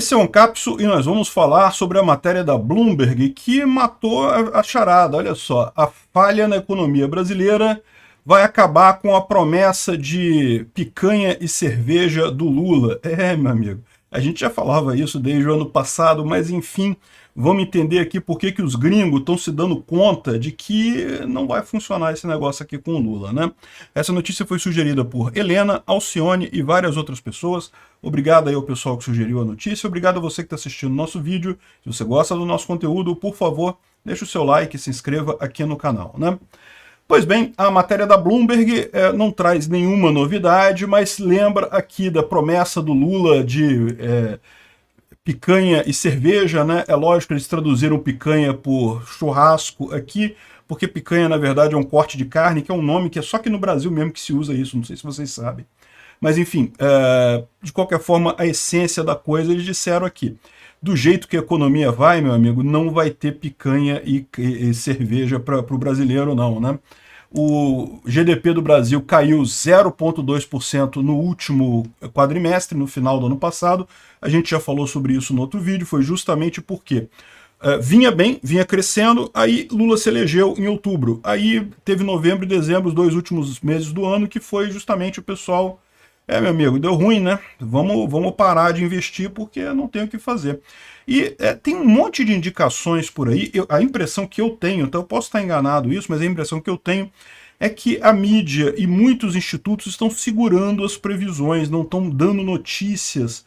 Esse é um Capsule e nós vamos falar sobre a matéria da Bloomberg que matou a charada. Olha só, a falha na economia brasileira vai acabar com a promessa de picanha e cerveja do Lula. Meu amigo, a gente já falava isso desde o ano passado, mas enfim, vamos entender aqui por que os gringos estão se dando conta de que não vai funcionar esse negócio aqui com o Lula, né? Essa notícia foi sugerida por Helena, Alcione e várias outras pessoas. Obrigado aí ao pessoal que sugeriu a notícia, obrigado a você que está assistindo o nosso vídeo. Se você gosta do nosso conteúdo, por favor, deixe o seu like e se inscreva aqui no canal, né? Pois bem, a matéria da Bloomberg não traz nenhuma novidade, mas lembra aqui da promessa do Lula de picanha e cerveja, né? É lógico que eles traduziram picanha por churrasco aqui, porque picanha, na verdade, é um corte de carne, que é um nome que é só aqui no Brasil mesmo que se usa isso, não sei se vocês sabem. Mas, enfim, de qualquer forma, a essência da coisa, eles disseram aqui. Do jeito que a economia vai, meu amigo, não vai ter picanha e cerveja para o brasileiro, não, né? O GDP do Brasil caiu 0,2% no último quadrimestre, no final do ano passado. A gente já falou sobre isso no outro vídeo, foi justamente porque vinha bem, vinha crescendo, aí Lula se elegeu em outubro. Aí teve novembro e dezembro, os dois últimos meses do ano, que foi justamente o pessoal... meu amigo, deu ruim, né? Vamos parar de investir porque não tem o que fazer. E tem um monte de indicações por aí, a impressão que eu tenho, então eu posso estar enganado isso, mas a impressão que eu tenho é que a mídia e muitos institutos estão segurando as previsões, não estão dando notícias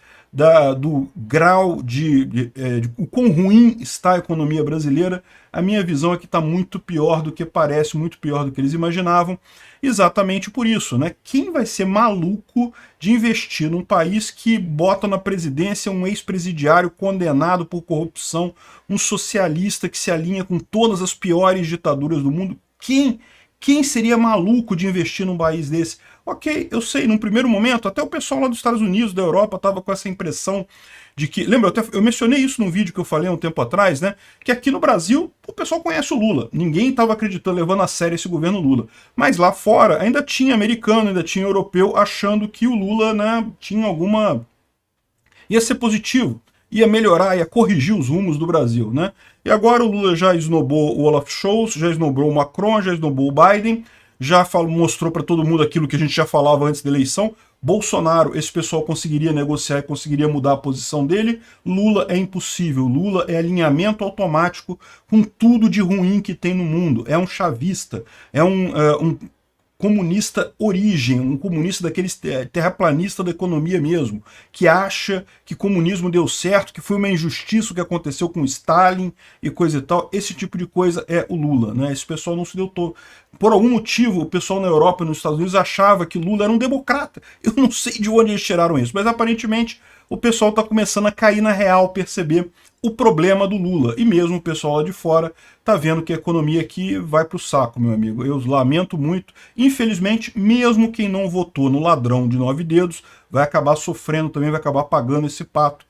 do grau de o quão ruim está a economia brasileira. A minha visão é que está muito pior do que parece, muito pior do que eles imaginavam, exatamente por isso, né? Quem vai ser maluco de investir num país que bota na presidência um ex-presidiário condenado por corrupção, um socialista que se alinha com todas as piores ditaduras do mundo? Quem seria maluco de investir num país desse? Ok, eu sei, num primeiro momento, até o pessoal lá dos Estados Unidos, da Europa, estava com essa impressão de que... Lembra, eu mencionei isso num vídeo que eu falei há um tempo atrás, né? Que aqui no Brasil, o pessoal conhece o Lula. Ninguém estava acreditando, levando a sério esse governo Lula. Mas lá fora, ainda tinha americano, ainda tinha europeu, achando que o Lula, né, tinha alguma... ia ser positivo, ia melhorar, ia corrigir os rumos do Brasil, né? E agora o Lula já esnobou o Olaf Scholz, já esnobou o Macron, já esnobou o Biden, já mostrou para todo mundo aquilo que a gente já falava antes da eleição. Bolsonaro, esse pessoal conseguiria negociar e conseguiria mudar a posição dele. Lula é impossível. Lula é alinhamento automático com tudo de ruim que tem no mundo. É um chavista, é um comunista origem, um comunista daqueles terraplanista da economia mesmo, que acha que comunismo deu certo, que foi uma injustiça o que aconteceu com Stalin e coisa e tal. Esse tipo de coisa é o Lula, né? Esse pessoal não se deu todo. Por algum motivo, o pessoal na Europa e nos Estados Unidos achava que Lula era um democrata. Eu não sei de onde eles tiraram isso, mas aparentemente o pessoal está começando a cair na real, perceber o problema do Lula. E mesmo o pessoal lá de fora está vendo que a economia aqui vai para o saco, meu amigo. Eu lamento muito. Infelizmente, mesmo quem não votou no ladrão de 9 dedos vai acabar sofrendo também, vai acabar pagando esse pato.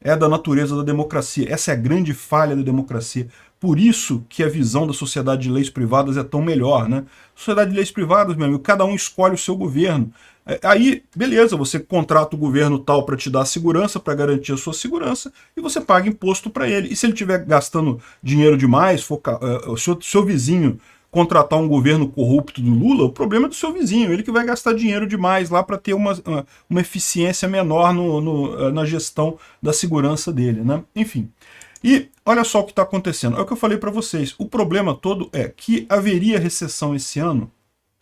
É da natureza da democracia. Essa é a grande falha da democracia. Por isso que a visão da sociedade de leis privadas é tão melhor, né? Sociedade de leis privadas, meu amigo, cada um escolhe o seu governo. Aí, beleza, você contrata o governo tal para te dar segurança, para garantir a sua segurança, e você paga imposto para ele. E se ele estiver gastando dinheiro demais, seu vizinho contratar um governo corrupto do Lula, o problema é do seu vizinho, ele que vai gastar dinheiro demais lá para ter uma eficiência menor na gestão da segurança dele, né? Enfim. E olha só o que está acontecendo. É o que eu falei para vocês. O problema todo é que haveria recessão esse ano,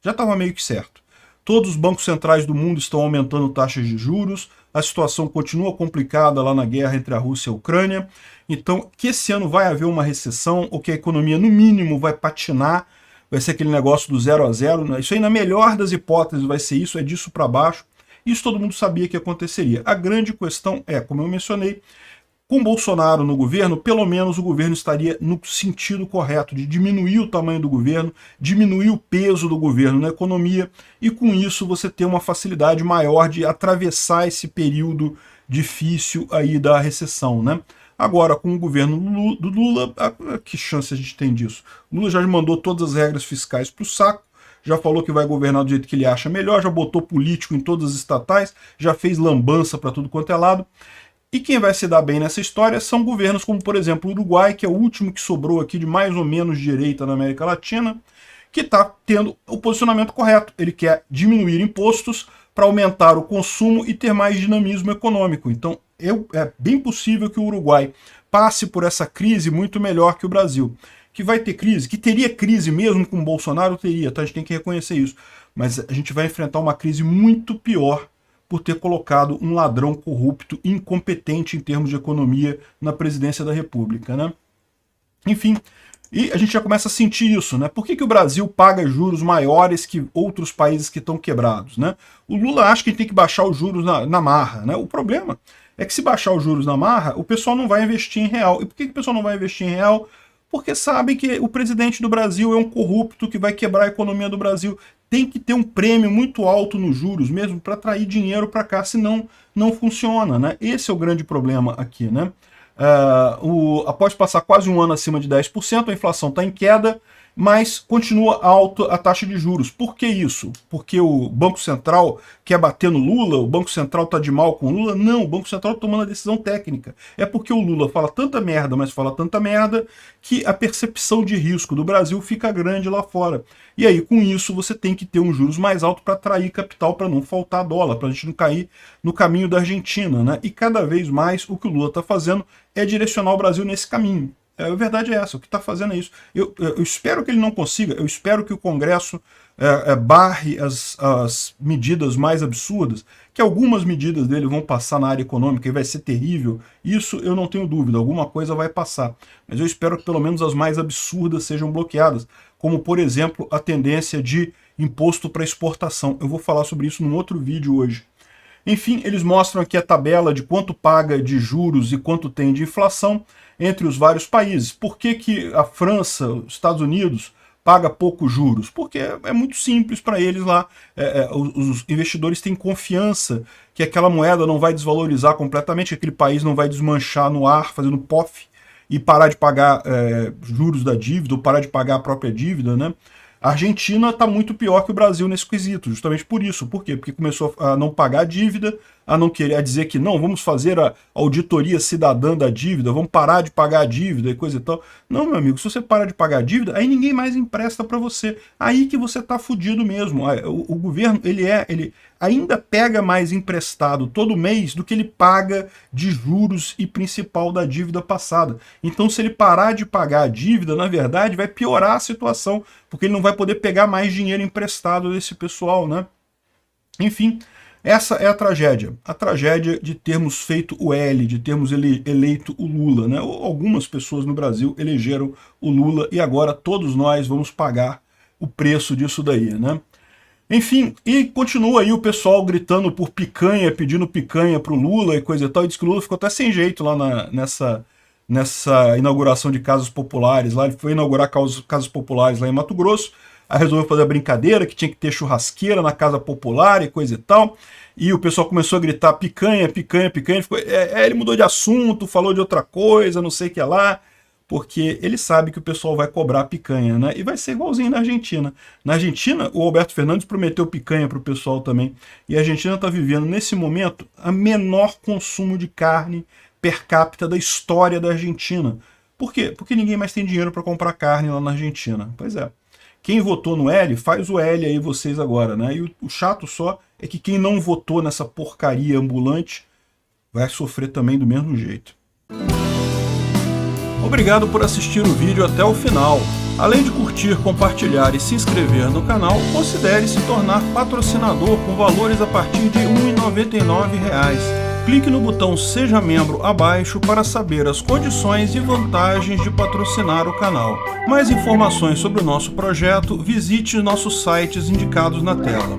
já estava meio que certo. Todos os bancos centrais do mundo estão aumentando taxas de juros, a situação continua complicada lá na guerra entre a Rússia e a Ucrânia. Então, que esse ano vai haver uma recessão, ou que a economia, no mínimo, vai patinar, vai ser aquele negócio do 0 a 0, né? Isso aí, na melhor das hipóteses, vai ser isso, é disso para baixo. Isso todo mundo sabia que aconteceria. A grande questão é, como eu mencionei, com Bolsonaro no governo, pelo menos o governo estaria no sentido correto de diminuir o tamanho do governo, diminuir o peso do governo na economia, e com isso você ter uma facilidade maior de atravessar esse período difícil aí da recessão, né? Agora, com o governo do Lula, que chance a gente tem disso? Lula já mandou todas as regras fiscais para o saco, já falou que vai governar do jeito que ele acha melhor, já botou político em todas as estatais, já fez lambança para tudo quanto é lado. E quem vai se dar bem nessa história são governos como, por exemplo, o Uruguai, que é o último que sobrou aqui de mais ou menos direita na América Latina, que está tendo o posicionamento correto. Ele quer diminuir impostos para aumentar o consumo e ter mais dinamismo econômico. Então, é bem possível que o Uruguai passe por essa crise muito melhor que o Brasil. Que vai ter crise, que teria crise mesmo com o Bolsonaro, teria, tá? A gente tem que reconhecer isso. Mas a gente vai enfrentar uma crise muito pior por ter colocado um ladrão corrupto, incompetente em termos de economia na presidência da República, né? Enfim, e a gente já começa a sentir isso, né? Por que o Brasil paga juros maiores que outros países que estão quebrados, né? O Lula acha que tem que baixar os juros na marra, né? O problema é que se baixar os juros na marra, o pessoal não vai investir em real. E por que o pessoal não vai investir em real? Porque sabem que o presidente do Brasil é um corrupto que vai quebrar a economia do Brasil. Tem que ter um prêmio muito alto nos juros mesmo para atrair dinheiro para cá, senão não funciona, né? Esse é o grande problema aqui, né? Após passar quase um ano acima de 10%, a inflação está em queda, mas continua alta a taxa de juros. Por que isso? Porque o Banco Central quer bater no Lula? O Banco Central está de mal com o Lula? Não, o Banco Central está tomando a decisão técnica. É porque o Lula fala tanta merda, mas fala tanta merda, que a percepção de risco do Brasil fica grande lá fora. E aí, com isso, você tem que ter um juros mais alto para atrair capital, para não faltar dólar, para a gente não cair no caminho da Argentina, né? E cada vez mais o que o Lula está fazendo é direcionar o Brasil nesse caminho. A verdade é essa, o que está fazendo é isso. Eu espero que ele não consiga, eu espero que o Congresso barre as medidas mais absurdas, que algumas medidas dele vão passar na área econômica e vai ser terrível, isso eu não tenho dúvida, alguma coisa vai passar. Mas eu espero que pelo menos as mais absurdas sejam bloqueadas, como por exemplo a tendência de imposto para exportação. Eu vou falar sobre isso num outro vídeo hoje. Enfim, eles mostram aqui a tabela de quanto paga de juros e quanto tem de inflação entre os vários países. Por que a França, os Estados Unidos, paga poucos juros? Porque é muito simples para eles lá. Os investidores têm confiança que aquela moeda não vai desvalorizar completamente, que aquele país não vai desmanchar no ar, fazendo POF, e parar de pagar juros da dívida, ou parar de pagar a própria dívida, né? A Argentina está muito pior que o Brasil nesse quesito, justamente por isso. Por quê? Porque começou a não pagar a dívida, a dizer que não, vamos fazer a auditoria cidadã da dívida, vamos parar de pagar a dívida e coisa e tal. Não, meu amigo, se você parar de pagar a dívida, aí ninguém mais empresta para você. Aí que você está fudido mesmo. O governo, ele ainda pega mais emprestado todo mês do que ele paga de juros e principal da dívida passada. Então, se ele parar de pagar a dívida, na verdade, vai piorar a situação, porque ele não vai poder pegar mais dinheiro emprestado desse pessoal, né? Enfim, essa é a tragédia de termos feito o L, de termos eleito o Lula, né? Algumas pessoas no Brasil elegeram o Lula e agora todos nós vamos pagar o preço disso daí, né? Enfim, e continua aí o pessoal gritando por picanha, pedindo picanha pro Lula e coisa e tal, e diz que o Lula ficou até sem jeito lá nessa inauguração de casas populares, lá ele foi inaugurar casas populares lá em Mato Grosso, aí resolveu fazer a brincadeira que tinha que ter churrasqueira na casa popular e coisa e tal, e o pessoal começou a gritar picanha, picanha, picanha, ele mudou de assunto, falou de outra coisa, não sei o que lá, porque ele sabe que o pessoal vai cobrar picanha, né? E vai ser igualzinho na Argentina. Na Argentina, o Alberto Fernandes prometeu picanha para o pessoal também, e a Argentina está vivendo, nesse momento, a menor consumo de carne per capita da história da Argentina. Por quê? Porque ninguém mais tem dinheiro para comprar carne lá na Argentina. Pois é. Quem votou no L, faz o L aí vocês agora, né? E o chato só é que quem não votou nessa porcaria ambulante vai sofrer também do mesmo jeito. Obrigado por assistir o vídeo até o final. Além de curtir, compartilhar e se inscrever no canal, considere se tornar patrocinador com valores a partir de R$ 1,99. Clique no botão Seja Membro abaixo para saber as condições e vantagens de patrocinar o canal. Mais informações sobre o nosso projeto, visite nossos sites indicados na tela.